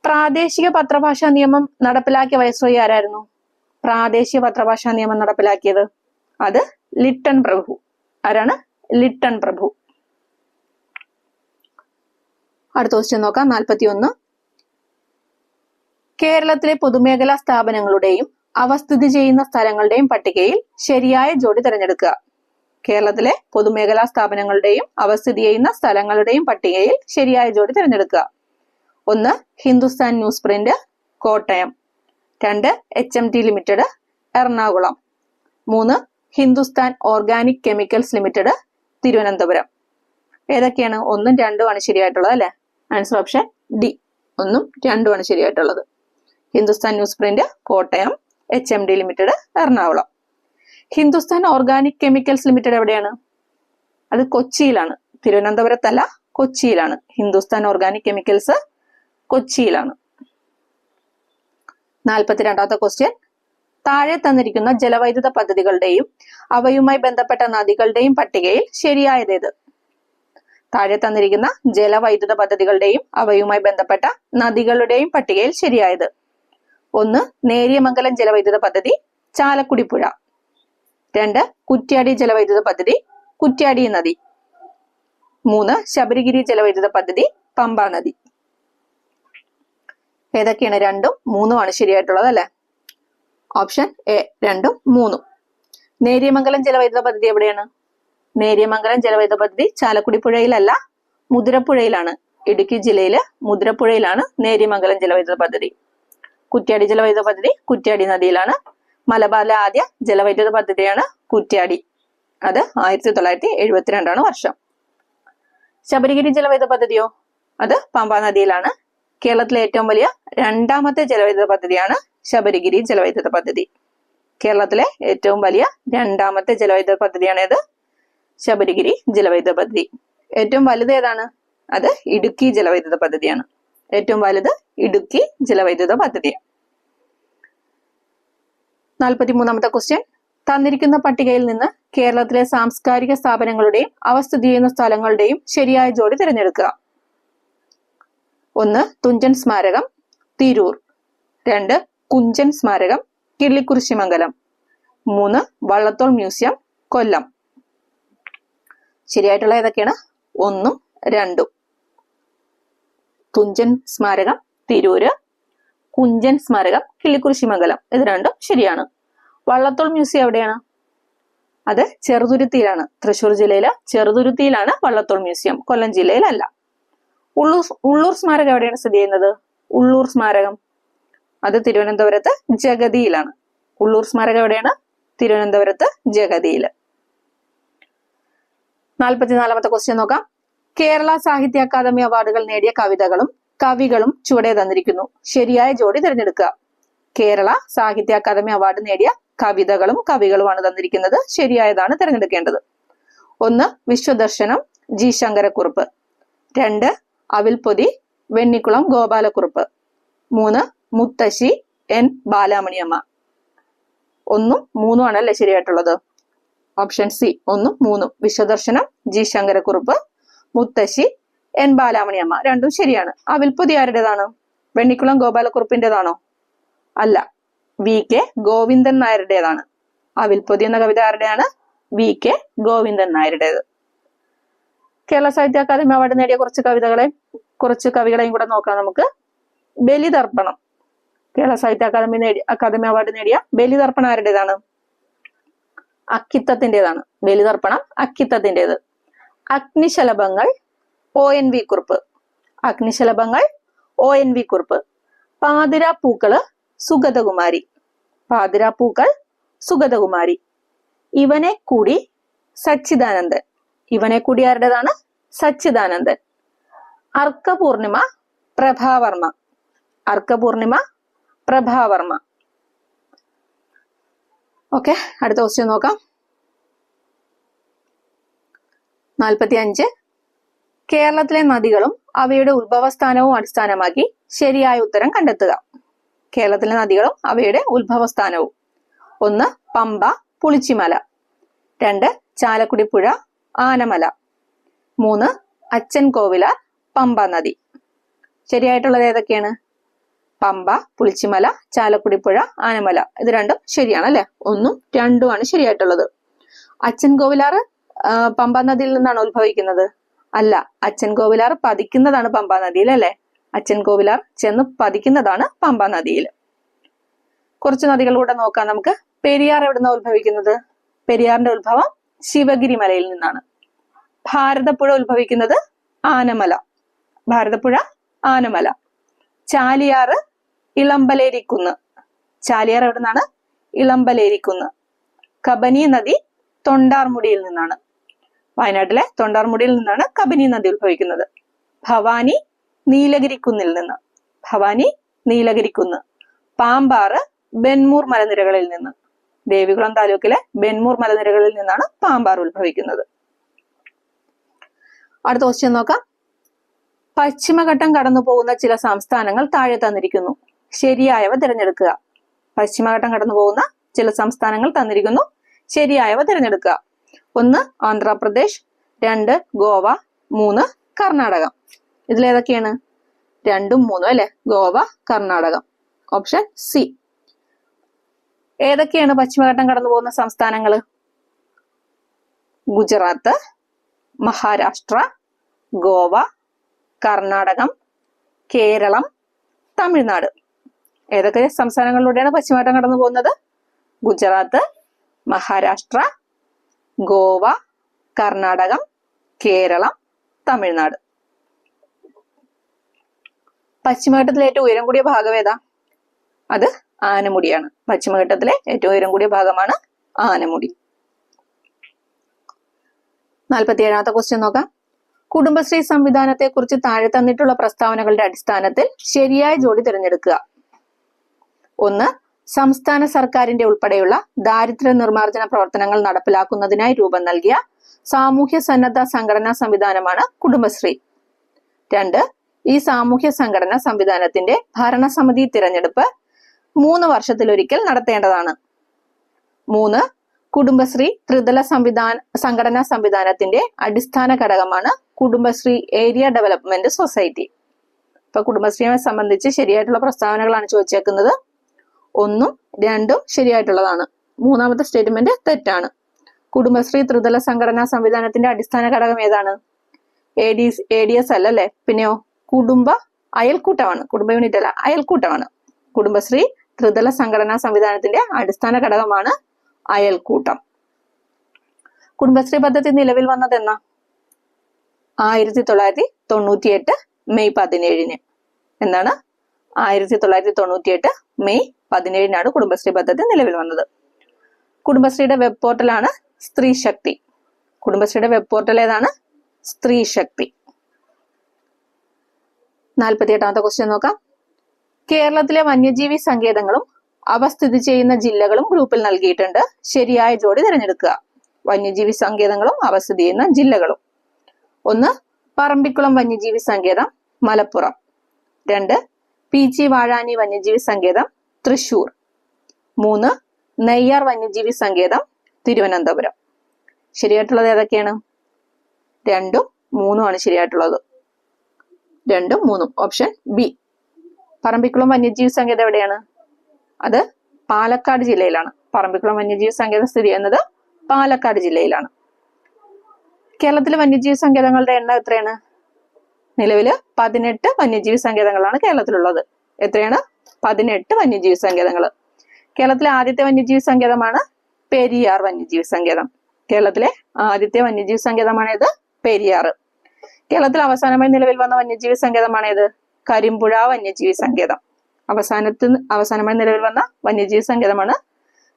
പ്രാദേശിക പത്രഭാഷാ നിയമം നടപ്പിലാക്കിയ വൈസ്രോയി ആരായിരുന്നു? പ്രാദേശിക പത്രഭാഷാ നിയമം നടപ്പിലാക്കിയത് അത് ലിട്ടൺ പ്രഭു. ആരാണ്? ലിട്ടൺ പ്രഭു. അടുത്ത ക്വസ്റ്റ്യൻ നോക്കാം. 41. കേരളത്തിലെ പൊതുമേഖലാ സ്ഥാപനങ്ങളുടെയും അവ സ്ഥിതി ചെയ്യുന്ന സ്ഥലങ്ങളുടെയും പട്ടികയിൽ ശരിയായ ജോഡി തിരഞ്ഞെടുക്കുക. കേരളത്തിലെ പൊതുമേഖലാ സ്ഥാപനങ്ങളുടെയും അവ സ്ഥിതി ചെയ്യുന്ന സ്ഥലങ്ങളുടെയും പട്ടികയിൽ ശരിയായ ജോഡി തിരഞ്ഞെടുക്കുക. 1. Hindustan news print, Kottayam. 2. HMT limited, Ernakulam. 3. Hindustan organic chemicals limited, Thiruvananthapuram. ഏതൊക്കെയാണ്? 1ഉം 2ഉം ആണ് ശരിയായിട്ടുള്ളത് അല്ലെ? Answer option D. 1ഉം 2ഉം ആണ് ശരിയായിട്ടുള്ളത്. Hindustan news print, Kottayam. HMT limited, Ernakulam. Hindustan organic chemicals limited എവിടെയാണ്? അത് കൊച്ചിയിലാണ്. തിരുവനന്തപുരത്തല്ല, കൊച്ചിയിലാണ്. ഹിന്ദുസ്ഥാൻ ഓർഗാനിക് കെമിക്കൽസ് കൊച്ചിയിലാണ്. 42ാമത്തെ ക്വസ്റ്റ്യൻ. താഴെ തന്നിരിക്കുന്ന ജലവൈദ്യുത പദ്ധതികളുടെയും അവയുമായി ബന്ധപ്പെട്ട നദികളുടെയും പട്ടികയിൽ ശരിയായതേത്? താഴെ തന്നിരിക്കുന്ന ജലവൈദ്യുത പദ്ധതികളുടെയും അവയുമായി ബന്ധപ്പെട്ട നദികളുടെയും പട്ടികയിൽ ശരിയായത്: 1. നേര്യമംഗലം ജലവൈദ്യുത പദ്ധതി, ചാലക്കുടി പുഴ. 2. കുറ്റ്യാടി ജലവൈദ്യുത പദ്ധതി, കുറ്റ്യാടി നദി. 3. ശബരിഗിരി ജലവൈദ്യുത പദ്ധതി, പമ്പ നദി. ഏതൊക്കെയാണ്? 2ഉം 3ഉമാണ് ശരിയായിട്ടുള്ളത് അല്ലെ? ഓപ്ഷൻ എ 2ഉം 3ഉം. നേര്യമംഗലം ജലവൈദ്യുത പദ്ധതി എവിടെയാണ്? നേര്യമംഗലം ജലവൈദ്യുത പദ്ധതി ചാലക്കുടി പുഴയിലല്ല, മുതിരപ്പുഴയിലാണ്. ഇടുക്കി ജില്ലയിലെ മുതിരപ്പുഴയിലാണ് നേര്യമംഗലം ജലവൈദ്യുത പദ്ധതി. കുറ്റ്യാടി ജലവൈദ്യുത പദ്ധതി കുറ്റ്യാടി നദിയിലാണ്. മലബാറിലെ ആദ്യ ജലവൈദ്യുത പദ്ധതിയാണ് കുറ്റ്യാടി. അത് 1972 വർഷം. ശബരിഗിരി ജലവൈദ്യുത പദ്ധതിയോ? അത് പമ്പ നദിയിലാണ്. കേരളത്തിലെ ഏറ്റവും വലിയ 2ാമത്തെ ജലവൈദ്യുത പദ്ധതിയാണ് ശബരിഗിരി ജലവൈദ്യുത പദ്ധതി. കേരളത്തിലെ ഏറ്റവും വലിയ 2ാമത്തെ ജലവൈദ്യുത പദ്ധതിയാണ് ഏത്? ശബരിഗിരി ജലവൈദ്യുത പദ്ധതി. ഏറ്റവും വലുത് ഏതാണ്? അത് ഇടുക്കി ജലവൈദ്യുത പദ്ധതിയാണ്. ഏറ്റവും വലുത് ഇടുക്കി ജലവൈദ്യുത പദ്ധതി. 43ാമത്തെ ക്വസ്റ്റ്യൻ. തന്നിരിക്കുന്ന പട്ടികയിൽ നിന്ന് കേരളത്തിലെ സാംസ്കാരിക സ്ഥാപനങ്ങളുടെയും അവ സ്ഥിതി ചെയ്യുന്ന സ്ഥലങ്ങളുടെയും ശരിയായ ജോഡി തിരഞ്ഞെടുക്കുക. 1. തുഞ്ചൻ സ്മാരകം, തിരൂർ. 2. കുഞ്ചൻ സ്മാരകം, കിള്ളിക്കുറിശിമംഗലം. 3. വള്ളത്തോൾ മ്യൂസിയം, കൊല്ലം. ശരിയായിട്ടുള്ള ഏതൊക്കെയാണ്? 1ഉം 2ഉം. തുഞ്ചൻ സ്മാരകം തിരൂര്, കുഞ്ചൻ സ്മാരകം കിള്ളിക്കുറിശിമംഗലം. ഇത് രണ്ടും ശരിയാണ്. വള്ളത്തോൾ മ്യൂസിയം എവിടെയാണ്? അത് ചെറുതുരുത്തിയിലാണ്. തൃശ്ശൂർ ജില്ലയിലെ ചെറുതുരുത്തിയിലാണ് വള്ളത്തോൾ മ്യൂസിയം, കൊല്ലം ജില്ലയിലല്ല. ഉള്ളൂർ സ്മാരകം എവിടെയാണ് സ്ഥിതി ചെയ്യുന്നത്? ഉള്ളൂർ സ്മാരകം അത് തിരുവനന്തപുരത്ത് ജഗതിയിലാണ്. ഉള്ളൂർ സ്മാരകം എവിടെയാണ്? തിരുവനന്തപുരത്ത് ജഗതിയില്. 44ാമത്തെ ക്വസ്റ്റ്യൻ നോക്കാം. കേരള സാഹിത്യ അക്കാദമി അവാർഡുകൾ നേടിയ കവികളും ചുവടെ തന്നിരിക്കുന്നു. ശരിയായ ജോഡി തിരഞ്ഞെടുക്കുക. കേരള സാഹിത്യ അക്കാദമി അവാർഡ് നേടിയ കവികളുമാണ് തന്നിരിക്കുന്നത്. ശരിയായതാണ് തിരഞ്ഞെടുക്കേണ്ടത്. 1. വിശ്വദർശനം, ജി ശങ്കരക്കുറുപ്പ്. 2. അവിൽപ്പൊതി, വെണ്ണിക്കുളം ഗോപാലക്കുറുപ്പ്. 3. മുത്തശ്ശി, എൻ ബാലാമണിയമ്മ. 1ഉം 3ഉം അല്ലേ ശരിയായിട്ടുള്ളത്? ഓപ്ഷൻ സി 1ഉം 3ഉം. Vishwadarshanam, G Sankarakurup, Muthassi, N Balamaniamma. രണ്ടും ശരിയാണ്. അവിൽപ്പൊതി ആരുടേതാണ്? വെണ്ണിക്കുളം ഗോപാലക്കുറുപ്പിന്റേതാണോ? അല്ല, വി കെ ഗോവിന്ദൻ നായരുടേതാണ്. അവിൽപ്പൊതി എന്ന കവിത ആരുടെയാണ്? വി കെ ഗോവിന്ദൻ നായരുടേത്. കേരള സാഹിത്യ അക്കാദമി അവാർഡ് നേടിയ കുറച്ച് കവികളെയും കൂടെ നോക്കാം നമുക്ക്. ബലിതർപ്പണം. കേരള സാഹിത്യ അക്കാദമി അവാർഡ് നേടിയ ബലിതർപ്പണം ആരുടേതാണ്? അക്കിത്തത്തിൻ്റെതാണ്. ബലിതർപ്പണം അക്കിത്തത്തിൻ്റെത്. അഗ്നിശലഭങ്ങൾ, ONV കുറുപ്പ്. അഗ്നിശലഭങ്ങൾ ONV കുറുപ്പ്. പാതിരാപ്പൂക്കള്, സുഗതകുമാരി. പാതിരാപ്പൂക്കൾ, സുഗതകുമാരി. ഇവനെ കൂടി, സച്ചിദാനന്ദൻ. ഇവനെ കൂടി ആരുടേതാണ്? സച്ചിദാനന്ദൻ. അർക്കപൂർണിമ, പ്രഭാവർമ്മ. അർക്കപൂർണിമ, പ്രഭാവർമ്മ. ഓക്കെ, അടുത്ത ക്വസ്റ്റ്യൻ നോക്കാം. 45. കേരളത്തിലെ നദികളും അവയുടെ ഉത്ഭവസ്ഥാനവും അടിസ്ഥാനമാക്കി ശരിയായ ഉത്തരം കണ്ടെത്തുക. കേരളത്തിലെ നദികളും അവയുടെ ഉത്ഭവസ്ഥാനവും. 1. പമ്പ, പുളിച്ചിമല. 2. ചാലക്കുടി പുഴ, ആനമല. 3. അച്ഛൻ കോവിലാർ, പമ്പ നദി. ശരിയായിട്ടുള്ളത് ഏതൊക്കെയാണ്? പമ്പ, പുളിച്ചിമല, ചാലക്കുടി പുഴ, ആനമല. ഇത് രണ്ടും ശരിയാണ് അല്ലെ? 1ഉം 2ഉമാണ് ശരിയായിട്ടുള്ളത്. അച്ഛൻ കോവിലാർ പമ്പ നദിയിൽ നിന്നാണ് ഉത്ഭവിക്കുന്നത്? അല്ല, അച്ഛൻ കോവിലാർ പതിക്കുന്നതാണ് പമ്പ നദിയിൽ അല്ലെ? അച്ഛൻ കോവിലാർ ചെന്ന് പതിക്കുന്നതാണ് പമ്പ നദിയിൽ. കുറച്ച് നദികളിലൂടെ നോക്കാം നമുക്ക്. പെരിയാർ എവിടുന്ന ഉത്ഭവിക്കുന്നത്? പെരിയാറിന്റെ ഉത്ഭവം ശിവഗിരി മലയിൽ നിന്നാണ്. ഭാരതപ്പുഴ ഉത്ഭവിക്കുന്നത് ആനമല. ഭാരതപ്പുഴ ആനമല. ചാലിയാർ ഇളമ്പലേരിക്കുന്ന്. ചാലിയാർ എവിടുന്നാണ്? ഇളമ്പലേരിക്കുന്ന്. കബനി നദി തൊണ്ടാർമുടിയിൽ നിന്നാണ്. വയനാട്ടിലെ തൊണ്ടാർമുടിയിൽ നിന്നാണ് കബനി നദി ഉത്ഭവിക്കുന്നത്. ഭവാനി നീലഗിരിക്കുന്നിൽ നിന്ന്. ഭവാനി നീലഗിരിക്കുന്ന്. പാമ്പാറ് ബെന്മൂർ മലനിരകളിൽ നിന്ന്. ദേവികുളം താലൂക്കിലെ ബെന്മൂർ മലനിരകളിൽ നിന്നാണ് പാമ്പാർ ഉത്ഭവിക്കുന്നത്. അടുത്ത ക്വസ്റ്റ്യൻ നോക്കാം. പശ്ചിമഘട്ടം കടന്നു പോകുന്ന ചില സംസ്ഥാനങ്ങൾ താഴെ തന്നിരിക്കുന്നു. ശരിയായവ തിരഞ്ഞെടുക്കുക. പശ്ചിമഘട്ടം കടന്നു പോകുന്ന ചില സംസ്ഥാനങ്ങൾ തന്നിരിക്കുന്നു. ശരിയായവ തിരഞ്ഞെടുക്കുക. 1 ആന്ധ്രാപ്രദേശ്, 2 ഗോവ, 3 കർണാടകം. ഇതിലേതൊക്കെയാണ്? 2ഉം 3ഉം അല്ലെ? ഗോവ, കർണാടകം. Option C. ഏതൊക്കെയാണ് പശ്ചിമഘട്ടം കടന്നു പോകുന്ന സംസ്ഥാനങ്ങൾ? ഗുജറാത്ത്, മഹാരാഷ്ട്ര, ഗോവ, കർണാടകം, കേരളം, തമിഴ്നാട്. ഏതൊക്കെ സംസ്ഥാനങ്ങളിലൂടെയാണ് പശ്ചിമഘട്ടം കടന്നു പോകുന്നത്? ഗുജറാത്ത്, മഹാരാഷ്ട്ര, ഗോവ, കർണാടകം, കേരളം, തമിഴ്നാട്. പശ്ചിമഘട്ടത്തിലെ ഏറ്റവും ഉയരം കൂടിയ ഭാഗം ഏതാ? അത് ആനമുടിയാണ്. പശ്ചിമഘട്ടത്തിലെ ഏറ്റവും ഉയരം കൂടിയ ഭാഗമാണ് ആനമുടി. 47ാമത്തെ ക്വസ്റ്റ്യൻ നോക്കാം. കുടുംബശ്രീ സംവിധാനത്തെ കുറിച്ച് താഴെ തന്നിട്ടുള്ള പ്രസ്താവനകളുടെ അടിസ്ഥാനത്തിൽ ശരിയായ ജോഡി തിരഞ്ഞെടുക്കുക. 1 സംസ്ഥാന സർക്കാരിന്റെ ഉൾപ്പെടെയുള്ള ദാരിദ്ര്യ നിർമ്മാർജ്ജന പ്രവർത്തനങ്ങൾ നടപ്പിലാക്കുന്നതിനായി രൂപം നൽകിയ സാമൂഹ്യ സന്നദ്ധ സംഘടനാ സംവിധാനമാണ് കുടുംബശ്രീ. 2 ഈ സാമൂഹ്യ സംഘടനാ സംവിധാനത്തിന്റെ ഭരണസമിതി തിരഞ്ഞെടുപ്പ് 3 വർഷത്തിലൊരിക്കൽ നടത്തേണ്ടതാണ്. 3 കുടുംബശ്രീ ത്രിതല സംഘടനാ സംവിധാനത്തിന്റെ അടിസ്ഥാന ഘടകമാണ് കുടുംബശ്രീ ഏരിയ ഡെവലപ്മെന്റ് സൊസൈറ്റി. ഇപ്പൊ കുടുംബശ്രീയെ സംബന്ധിച്ച് ശരിയായിട്ടുള്ള പ്രസ്താവനകളാണ് ചോദിച്ചേക്കുന്നത്. 1ഉം 2ഉം ശരിയായിട്ടുള്ളതാണ്. 3ാമത്തെ സ്റ്റേറ്റ്മെന്റ് തെറ്റാണ്. കുടുംബശ്രീ ത്രിതല സംഘടനാ സംവിധാനത്തിന്റെ അടിസ്ഥാന ഘടകം ഏതാണ്? ADS അല്ലല്ലേ? പിന്നെയോ കുടുംബ അയൽക്കൂട്ടമാണ്. കുടുംബ യൂണിറ്റ് അല്ല, അയൽക്കൂട്ടമാണ്. കുടുംബശ്രീ ത്രിതല സംഘടനാ സംവിധാനത്തിന്റെ അടിസ്ഥാന ഘടകമാണ് അയൽക്കൂട്ടം. കുടുംബശ്രീ പദ്ധതി നിലവിൽ വന്നത് എന്നാ? 1998 മെയ് 17. എന്താണ്? 1998 മെയ് 17 കുടുംബശ്രീ പദ്ധതി നിലവിൽ വന്നത്. കുടുംബശ്രീയുടെ വെബ് പോർട്ടലാണ് സ്ത്രീ ശക്തി. കുടുംബശ്രീയുടെ വെബ് പോർട്ടൽ ഏതാണ്? സ്ത്രീ ശക്തി. 48ാമത്തെ ക്വസ്റ്റ്യൻ നോക്കാം. കേരളത്തിലെ വന്യജീവി സങ്കേതങ്ങളും അവ സ്ഥിതി ചെയ്യുന്ന ജില്ലകളും ഗ്രൂപ്പിൽ നൽകിയിട്ടുണ്ട്. ശരിയായ ജോഡി തിരഞ്ഞെടുക്കുക. വന്യജീവി സങ്കേതങ്ങളും അവ സ്ഥിതി ചെയ്യുന്ന ജില്ലകളും. 1 പറമ്പിക്കുളം വന്യജീവി സങ്കേതം, മലപ്പുറം. 2 പീച്ചി വാഴാനി വന്യജീവി സങ്കേതം, തൃശൂർ. 3 നെയ്യാർ വന്യജീവി സങ്കേതം, തിരുവനന്തപുരം. ശരിയായിട്ടുള്ളത് ഏതൊക്കെയാണ്? 2ഉം 3ഉം ശരിയായിട്ടുള്ളത്. 2ഉം 3ഉം. Option B. പറമ്പിക്കുളം വന്യജീവി സങ്കേതം എവിടെയാണ്? അത് പാലക്കാട് ജില്ലയിലാണ്. പറമ്പിക്കുളം വന്യജീവി സങ്കേതം സ്ഥിതി ചെയ്യുന്നത് പാലക്കാട് ജില്ലയിലാണ്. കേരളത്തിലെ വന്യജീവി സങ്കേതങ്ങളുടെ എണ്ണം എത്രയാണ്? നിലവില് 18 വന്യജീവി സങ്കേതങ്ങളാണ് കേരളത്തിലുള്ളത്. എത്രയാണ്? 18 വന്യജീവി സങ്കേതങ്ങൾ. കേരളത്തിലെ ആദ്യത്തെ വന്യജീവി സങ്കേതമാണ് പെരിയാർ വന്യജീവി സങ്കേതം. കേരളത്തിലെ ആദ്യത്തെ വന്യജീവി സങ്കേതമാണേത്? പെരിയാർ. കേരളത്തിൽ അവസാനമായി നിലവിൽ വന്ന വന്യജീവി സങ്കേതമാണേത്? കരിമ്പുഴ വന്യജീവി സങ്കേതം. അവസാനമായി നിലവിൽ വന്ന വന്യജീവി സങ്കേതമാണ്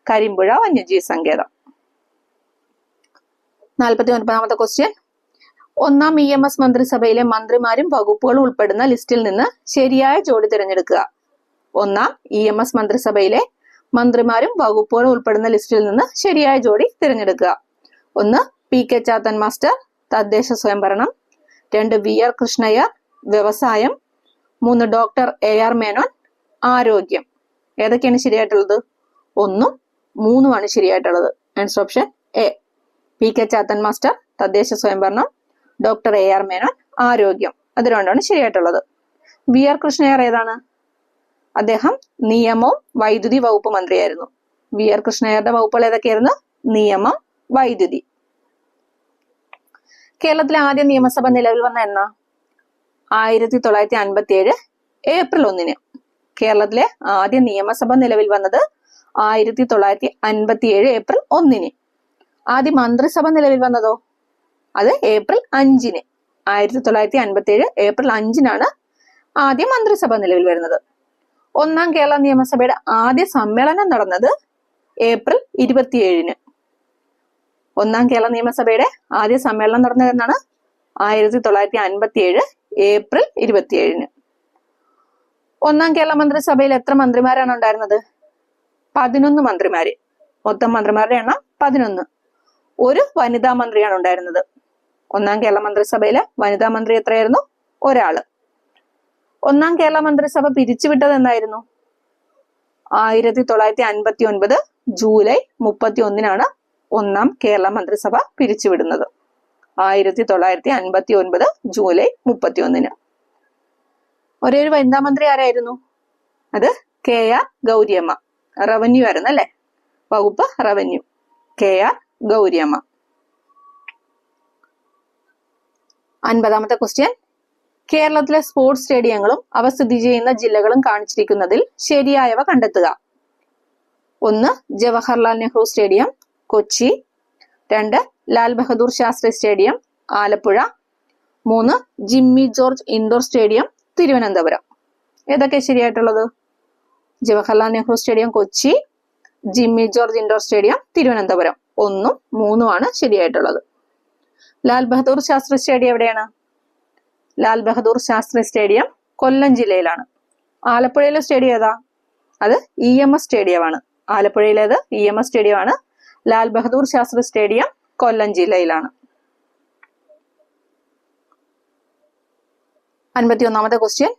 കരിമ്പുഴ വന്യജീവി സങ്കേതം. 49ാമത്തെ ക്വസ്റ്റ്യൻ. 1ാം EMS മന്ത്രിസഭയിലെ മന്ത്രിമാരും വകുപ്പുകളും ഉൾപ്പെടുന്ന ലിസ്റ്റിൽ നിന്ന് ശരിയായ ജോഡി തിരഞ്ഞെടുക്കുക. 1ാം EMS മന്ത്രിസഭയിലെ മന്ത്രിമാരും വകുപ്പുകളും ഉൾപ്പെടുന്ന ലിസ്റ്റിൽ നിന്ന് ശരിയായ ജോഡി തിരഞ്ഞെടുക്കുക. 1 PK ചാത്തൻ മാസ്റ്റർ, തദ്ദേശ സ്വയംഭരണം. 2 VR കൃഷ്ണയ്യർ, വ്യവസായം. 3 ഡോക്ടർ AR മേനോൻ, ആരോഗ്യം. ഏതൊക്കെയാണ് ശരിയായിട്ടുള്ളത്? 1ഉം 3ഉം ശരിയായിട്ടുള്ളത്. Answer option A. PK Chathan master, തദ്ദേശ സ്വയംഭരണം. ഡോക്ടർ AR മേനോൻ, ആരോഗ്യം. അത് രണ്ടാണ് ശരിയായിട്ടുള്ളത്. VR കൃഷ്ണയ്യർ ഏതാണ്? അദ്ദേഹം നിയമവും വൈദ്യുതി വകുപ്പ് മന്ത്രിയായിരുന്നു. VR കൃഷ്ണയ്യരുടെ വകുപ്പുകൾ ഏതൊക്കെയായിരുന്നു? നിയമം, വൈദ്യുതി. കേരളത്തിലെ ആദ്യ നിയമസഭ നിലവിൽ വന്ന എന്നാ? 1957 ഏപ്രിൽ 1. കേരളത്തിലെ ആദ്യ നിയമസഭ നിലവിൽ വന്നത് 1957 ഏപ്രിൽ 1. ആദ്യ മന്ത്രിസഭ നിലവിൽ വന്നതോ? അത് ഏപ്രിൽ 5. 1957 ഏപ്രിൽ 5 ആദ്യ മന്ത്രിസഭ നിലവിൽ വരുന്നത്. 1ാം കേരള നിയമസഭയുടെ ആദ്യ സമ്മേളനം നടന്നത് ഏപ്രിൽ 27. 1ാം കേരള നിയമസഭയുടെ ആദ്യ സമ്മേളനം നടന്നത് എന്നാണ്? 1957 ഏപ്രിൽ 27. 1ാം കേരള മന്ത്രിസഭയിൽ എത്ര മന്ത്രിമാരാണ് ഉണ്ടായിരുന്നത്? 11 മന്ത്രിമാര്. മൊത്തം മന്ത്രിമാരുടെ എണ്ണം 11. ഒരു വനിതാ മന്ത്രിയാണ് ഉണ്ടായിരുന്നത്. 1ാം കേരള മന്ത്രിസഭയിലെ വനിതാ മന്ത്രി എത്രയായിരുന്നു? ഒരാള്. 1ാം കേരള മന്ത്രിസഭ പിരിച്ചുവിട്ടത് എന്നായിരുന്നു? 1959 ജൂലൈ 31 ഒന്നാം കേരള മന്ത്രിസഭ പിരിച്ചുവിടുന്നത്. 1959 ജൂലൈ 31. ഒരേ ഒരു വനിതാ മന്ത്രി ആരായിരുന്നു? അത് KR ഗൗരിയമ്മ. റവന്യൂ ആയിരുന്നു അല്ലെ, വകുപ്പ് റവന്യൂ. KR ഗൗരിയമ്മ. 50ാമത്തെ ക്വസ്റ്റ്യൻ, കേരളത്തിലെ സ്പോർട്സ് സ്റ്റേഡിയങ്ങളും അവ സ്ഥിതി ചെയ്യുന്ന ജില്ലകളും കാണിച്ചിരിക്കുന്നതിൽ ശരിയായവ കണ്ടെത്തുക. 1 Jawaharlal Nehru stadium Kochi, 2 Lal Bahadur Shastri stadium Alappuzha, 3 Jimmy George indoor stadium Thiruvananthapuram. ഏതൊക്കെ ശരിയായിട്ടുള്ളത്? Jawaharlal Nehru stadium Kochi, Jimmy George indoor stadium Thiruvananthapuram. 1ഉം 3ഉമാണ് ശരിയായിട്ടുള്ളത്. ലാൽ ബഹദൂർ ശാസ്ത്രി സ്റ്റേഡിയം എവിടെയാണ്? ലാൽ ബഹദൂർ ശാസ്ത്രി സ്റ്റേഡിയം കൊല്ലം ജില്ലയിലാണ്. ആലപ്പുഴയിലെ സ്റ്റേഡിയം ഏതാ? അത് EMS സ്റ്റേഡിയമാണ്. ആലപ്പുഴയിലേത് EMS സ്റ്റേഡിയമാണ്. ലാൽ ബഹദൂർ ശാസ്ത്രി സ്റ്റേഡിയം കൊല്ലം ജില്ലയിലാണ്. 51ാമത്തെ ക്വസ്റ്റ്യൻ,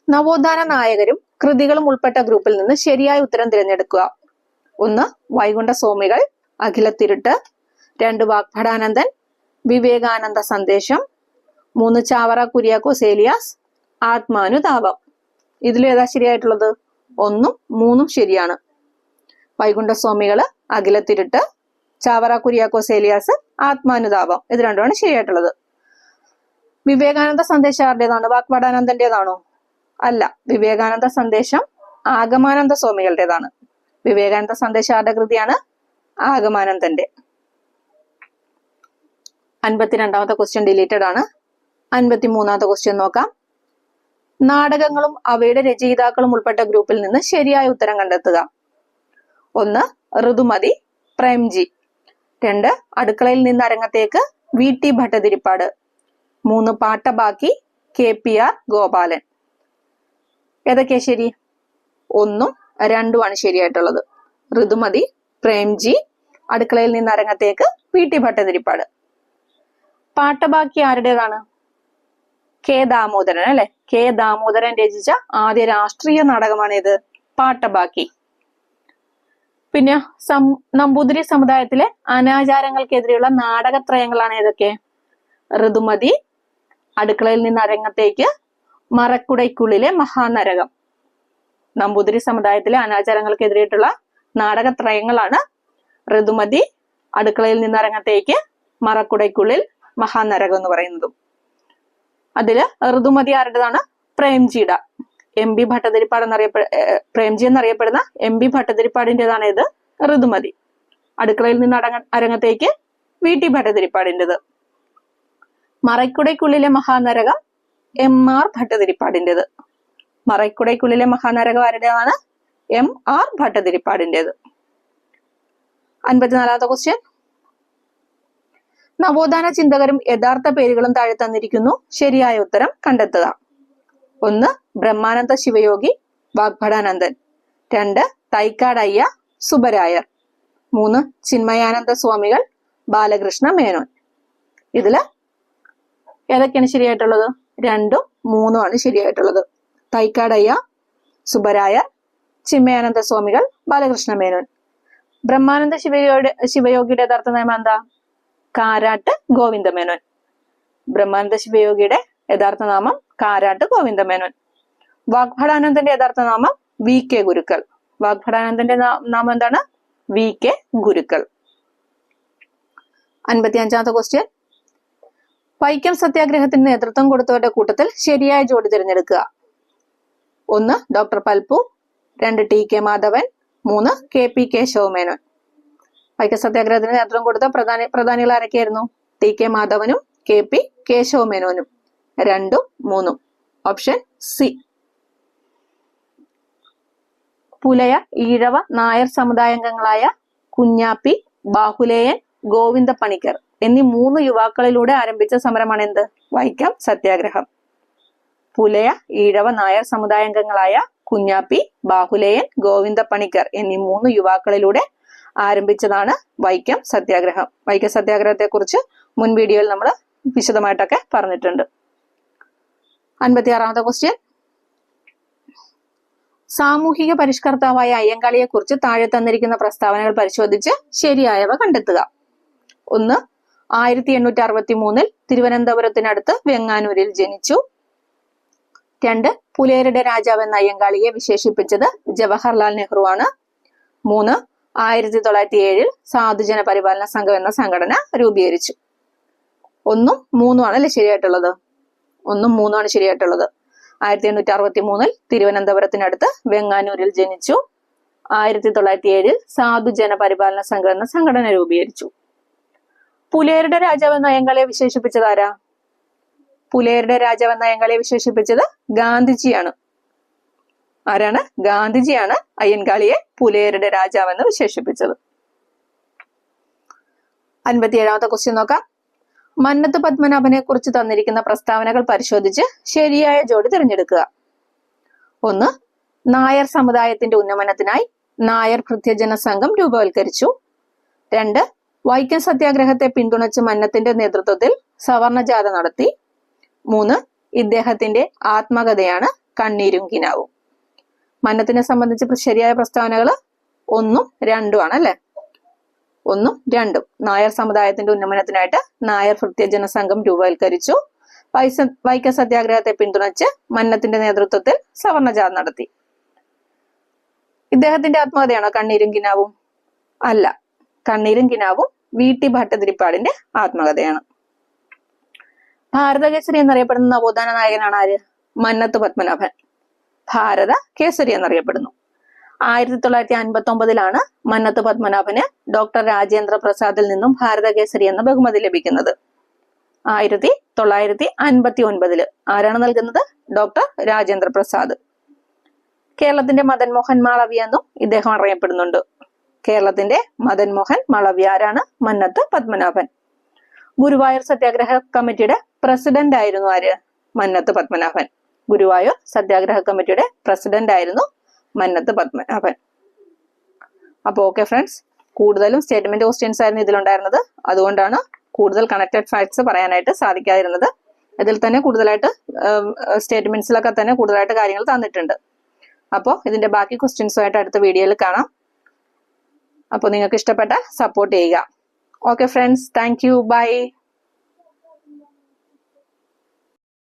നവോത്ഥാന നായകരും കൃതികളും ഉൾപ്പെട്ട ഗ്രൂപ്പിൽ നിന്ന് ശരിയായ ഉത്തരം തിരഞ്ഞെടുക്കുക. 1 വൈകുണ്ഠ സ്വാമികൾ അഖിലത്തിരുട്ട്, 2 വാഗ്ഭടാനന്ദൻ വിവേകാനന്ദ സന്ദേശം, 3 ചാവറ കുര്യാക്കോസ് ഏലിയാസ് ആത്മാനുതാപം. ഇതിലേതാ ശരിയായിട്ടുള്ളത്? 1ഉം 3ഉം ശരിയാണ്. വൈകുണ്ഠ സ്വാമികള് അഖിലത്തിരുട്ട്, ചാവറ കുര്യാക്കോസ് ഏലിയാസ് ആത്മാനുതാപം. ഇത് രണ്ടുമാണ് ശരിയായിട്ടുള്ളത്. വിവേകാനന്ദ സന്ദേശം ആരുടേതാണ്? വാഗ്ഭടാനന്ദന്റേതാണോ? അല്ല, വിവേകാനന്ദ സന്ദേശം ആഗമാനന്ദ സ്വാമികളുടേതാണ്. വിവേകാനന്ദ സന്ദേശം ആരുടെ കൃതിയാണ്? ആഗമാനന്ദന്റെ. 52ാമത്തെ ക്വസ്റ്റ്യൻ ഡിലീറ്റഡ് ആണ്. 53ാമത്തെ ക്വസ്റ്റ്യൻ നോക്കാം. നാടകങ്ങളും അവയുടെ രചയിതാക്കളും ഉൾപ്പെട്ട ഗ്രൂപ്പിൽ നിന്ന് ശരിയായ ഉത്തരം കണ്ടെത്തുക. 1 ഋതുമതി പ്രേംജി, 2 അടുക്കളയിൽ നിന്ന് അരങ്ങത്തേക്ക് VT ഭട്ടതിരിപ്പാട്, 3 പാട്ടബാക്കി KPR ഗോപാലൻ. ഏതൊക്കെയാ ശരി? 1ഉം 2ഉമാണ് ശരിയായിട്ടുള്ളത്. ഋതുമതി പ്രേംജി, അടുക്കളയിൽ നിന്ന് അരങ്ങത്തേക്ക് VT ഭട്ടതിരിപ്പാട്. പാട്ടബാക്കി ആരുടേതാണ്? K ദാമോദരൻ അല്ലെ. K ദാമോദരൻ രചിച്ച ആദ്യ രാഷ്ട്രീയ നാടകമാണ് ഇത്, പാട്ടബാക്കി. പിന്നെ നമ്പൂതിരി സമുദായത്തിലെ അനാചാരങ്ങൾക്കെതിരെയുള്ള നാടകത്രയങ്ങളാണ് ഏതൊക്കെ? ഋതുമതി, അടുക്കളയിൽ നിന്ന് അരങ്ങത്തേക്ക്, മറക്കുടയ്ക്കുള്ളിലെ മഹാനരകം. നമ്പൂതിരി സമുദായത്തിലെ അനാചാരങ്ങൾക്കെതിരെയിട്ടുള്ള നാടകത്രയങ്ങളാണ് ഋതുമതി, അടുക്കളയിൽ നിന്ന് അരങ്ങത്തേക്ക്, മറക്കുടയ്ക്കുള്ളിൽ മഹാനരകം എന്ന് പറയുന്നതും. അതില് ഋതുമതി ആരുടേതാണ്? പ്രേംജിയുടെ. MB ഭട്ടതിരിപ്പാട് പ്രേംജി എന്നറിയപ്പെടുന്ന MB ഭട്ടതിരിപ്പാടിൻ്റെതാണ് ഇത് ഋതുമതി. അടുക്കളയിൽ നിന്ന് അരങ്ങത്തേക്ക് VT ഭട്ടതിരിപ്പാടിൻ്റെത്. മറക്കുടയ്ക്കുള്ളിലെ മഹാനരകം MR ഭട്ടതിരിപ്പാടിൻ്റെത്. മറക്കുടയ്ക്കുള്ളിലെ മഹാനരകം ആരുടേതാണ്? MR ഭട്ടതിരിപ്പാടിൻ്റെത്. 54ാമത്തെ ക്വസ്റ്റ്യൻ, നവോത്ഥാന ചിന്തകരും യഥാർത്ഥ പേരുകളും താഴെ തന്നിരിക്കുന്നു. ശരിയായ ഉത്തരം കണ്ടെത്തുക. 1 ബ്രഹ്മാനന്ദ ശിവയോഗി വാഗ്ഭടാനന്ദൻ, 2 തൈക്കാട് അയ്യ സുബരായർ, 3 ചിന്മയാനന്ദ സ്വാമികൾ ബാലകൃഷ്ണ മേനോൻ. ഇതില് ഏതൊക്കെയാണ് ശരിയായിട്ടുള്ളത്? 2ഉം 3ഉമാണ് ശരിയായിട്ടുള്ളത്. തൈക്കാട് അയ്യ സുബരായർ, ചിന്മയാനന്ദ സ്വാമികൾ ബാലകൃഷ്ണ മേനോൻ. ബ്രഹ്മാനന്ദ ശിവയോഗിയുടെ യഥാർത്ഥ നാമം എന്താ? കാരാട്ട് ഗോവിന്ദമേനോൻ. ബ്രഹ്മാനന്ദ ശിവയോഗിയുടെ യഥാർത്ഥ നാമം കാരാട്ട് ഗോവിന്ദമേനോൻ. വാഗ്ഭടാനന്ദന്റെ യഥാർത്ഥ നാമം VK ഗുരുക്കൾ. വാഗ്ഭടാനന്ദന്റെ നാമം എന്താണ്? VK ഗുരുക്കൾ. 55ാമത്തെ ക്വസ്റ്റ്യൻ, വൈക്കം സത്യാഗ്രഹത്തിന് നേതൃത്വം കൊടുത്തവരുടെ കൂട്ടത്തിൽ ശരിയായ ജോഡി തിരഞ്ഞെടുക്കുക. 1 doctor Palpu, 2 TK Madhavan, 3 KP Keshavamenon. Vaikom സത്യാഗ്രഹത്തിന് നേതൃത്വം കൊടുത്ത പ്രധാനികൾ ആരൊക്കെയായിരുന്നു? TK മാധവനും KP കേശവമേനോനും. 2ഉം 3ഉം. Option C. പുലയ, ഈഴവ, നായർ സമുദായാംഗങ്ങളായ കുഞ്ഞാപ്പി, ബാഹുലേയൻ, ഗോവിന്ദ പണിക്കർ എന്നീ 3 യുവാക്കളിലൂടെ ആരംഭിച്ച സമരമാണ് എന്ത്? വൈക്കം സത്യാഗ്രഹം. പുലയ, ഈഴവ, നായർ സമുദായാംഗങ്ങളായ കുഞ്ഞാപ്പി, ബാഹുലേയൻ, ഗോവിന്ദ പണിക്കർ എന്നീ 3 യുവാക്കളിലൂടെ ആരംഭിച്ചതാണ് വൈക്കം സത്യാഗ്രഹം. വൈക്കം സത്യാഗ്രഹത്തെ കുറിച്ച് മുൻ വീഡിയോയിൽ നമ്മൾ വിശദമായിട്ടൊക്കെ പറഞ്ഞിട്ടുണ്ട്. 56ാമത്തെ ക്വസ്റ്റ്യൻ, സാമൂഹിക പരിഷ്കർത്താവായ അയ്യങ്കാളിയെ കുറിച്ച് താഴെ തന്നിരിക്കുന്ന പ്രസ്താവനകൾ പരിശോധിച്ച് ശരിയായവ കണ്ടെത്തുക. 1. 1863 തിരുവനന്തപുരത്തിനടുത്ത് വെങ്ങാനൂരിൽ ജനിച്ചു. 2. പുലയരുടെ രാജാവ് എന്ന അയ്യങ്കാളിയെ വിശേഷിപ്പിച്ചത് ജവഹർലാൽ നെഹ്റു ആണ്. 3. 1907 സാധുജന പരിപാലന സംഘം എന്ന സംഘടന രൂപീകരിച്ചു. 1ഉം 3ഉം ആണല്ലേ ശരിയായിട്ടുള്ളത്. 1ഉം 3ഉം ആണ് ശരിയായിട്ടുള്ളത്. 1863 തിരുവനന്തപുരത്തിനടുത്ത് വെങ്ങാനൂരിൽ ജനിച്ചു. 1907 സാധുജന പരിപാലന സംഘം എന്ന സംഘടന രൂപീകരിച്ചു. പുലയരുടെ രാജാവ് എന്ന അയ്യങ്കാളിയെ വിശേഷിപ്പിച്ചത് ആരാ? പുലയരുടെ രാജാവ് എന്ന അയ്യങ്കാളിയെ വിശേഷിപ്പിച്ചത് ഗാന്ധിജിയാണ്. ആരാണ്? ഗാന്ധിജിയാണ് അയ്യൻകാളിയെ പുലയരുടെ രാജാവെന്ന് വിശേഷിപ്പിച്ചത്. 57ാമത്തെ ക്വസ്റ്റ്യൻ നോക്കാം. മന്നത്ത് പത്മനാഭനെ കുറിച്ച് തന്നിരിക്കുന്ന പ്രസ്താവനകൾ പരിശോധിച്ച് ശരിയായ ജോഡി തിരഞ്ഞെടുക്കുക. 1. നായർ സമുദായത്തിന്റെ ഉന്നമനത്തിനായി നായർ ഭൃത്യജന സംഘം രൂപവൽക്കരിച്ചു. 2. വൈക്കം സത്യാഗ്രഹത്തെ പിന്തുണച്ച് മന്നത്തിന്റെ നേതൃത്വത്തിൽ സവർണ ജാഥ നടത്തി. 3. ഇദ്ദേഹത്തിന്റെ ആത്മകഥയാണ് കണ്ണീരും കിനാവും. മന്നത്തിനെ സംബന്ധിച്ച് ശരിയായ പ്രസ്താവനകൾ 1ഉം 2ഉം ആണ് അല്ലെ. 1ഉം 2ഉം. നായർ സമുദായത്തിന്റെ ഉന്നമനത്തിനായിട്ട് നായർ ഭൃത്യജന സംഘം രൂപവൽക്കരിച്ചു. വൈക്കം സത്യാഗ്രഹത്തെ പിന്തുണച്ച് മന്നത്തിന്റെ നേതൃത്വത്തിൽ സവർണ ജാഥ നടത്തി. ഇദ്ദേഹത്തിന്റെ ആത്മകഥയാണോ കണ്ണീരും കിനാവും? അല്ല, കണ്ണീരും കിനാവും വി.ടി. ഭട്ടതിരിപ്പാടിന്റെ ആത്മകഥയാണ്. ഭാരതകേസരി എന്നറിയപ്പെടുന്ന നവോത്ഥാന നായകനാണ് ആര്? മന്നത്ത് പത്മനാഭൻ. ഭാരത കേസരി എന്നറിയപ്പെടുന്നു. 1959 മന്നത്ത് പത്മനാഭന് ഡോക്ടർ രാജേന്ദ്ര പ്രസാദിൽ നിന്നും ഭാരതകേസരി എന്ന ബഹുമതി ലഭിക്കുന്നത്. 1959 ആരാണ് നൽകുന്നത്? ഡോക്ടർ രാജേന്ദ്ര പ്രസാദ്. കേരളത്തിന്റെ മദൻ മോഹൻ മാളവ്യ എന്നും ഇദ്ദേഹം അറിയപ്പെടുന്നുണ്ട്. കേരളത്തിന്റെ മദൻ മോഹൻ മാളവ്യ ആരാണ്? മന്നത്ത് പത്മനാഭൻ. ഗുരുവായൂർ സത്യാഗ്രഹ കമ്മിറ്റിയുടെ പ്രസിഡന്റ് ആയിരുന്നു ആര്? മന്നത്ത് പത്മനാഭൻ. ഗുരുവായൂർ സത്യാഗ്രഹ കമ്മിറ്റിയുടെ പ്രസിഡന്റ് ആയിരുന്നു മന്നത്ത് പത്മനാഭൻ. അപ്പൊ ഓക്കെ ഫ്രണ്ട്സ്, കൂടുതലും സ്റ്റേറ്റ്മെന്റ് ക്വസ്റ്റ്യൻസ് ആയിരുന്നു ഇതിലുണ്ടായിരുന്നത്. അതുകൊണ്ടാണ് കൂടുതൽ കണക്റ്റഡ് ഫാക്ട്സ് പറയാനായിട്ട് സാധിക്കാതിരുന്നത്. ഇതിൽ തന്നെ കൂടുതലായിട്ട് സ്റ്റേറ്റ്മെന്റ്സിലൊക്കെ തന്നെ കൂടുതലായിട്ട് കാര്യങ്ങൾ തന്നിട്ടുണ്ട്. അപ്പോൾ ഇതിന്റെ ബാക്കി ക്വസ്റ്റ്യൻസുമായിട്ട് അടുത്ത വീഡിയോയിൽ കാണാം. അപ്പോൾ നിങ്ങൾക്ക് ഇഷ്ടപ്പെട്ടാൽ സപ്പോർട്ട് ചെയ്യുക. Okay friends, thank you, by.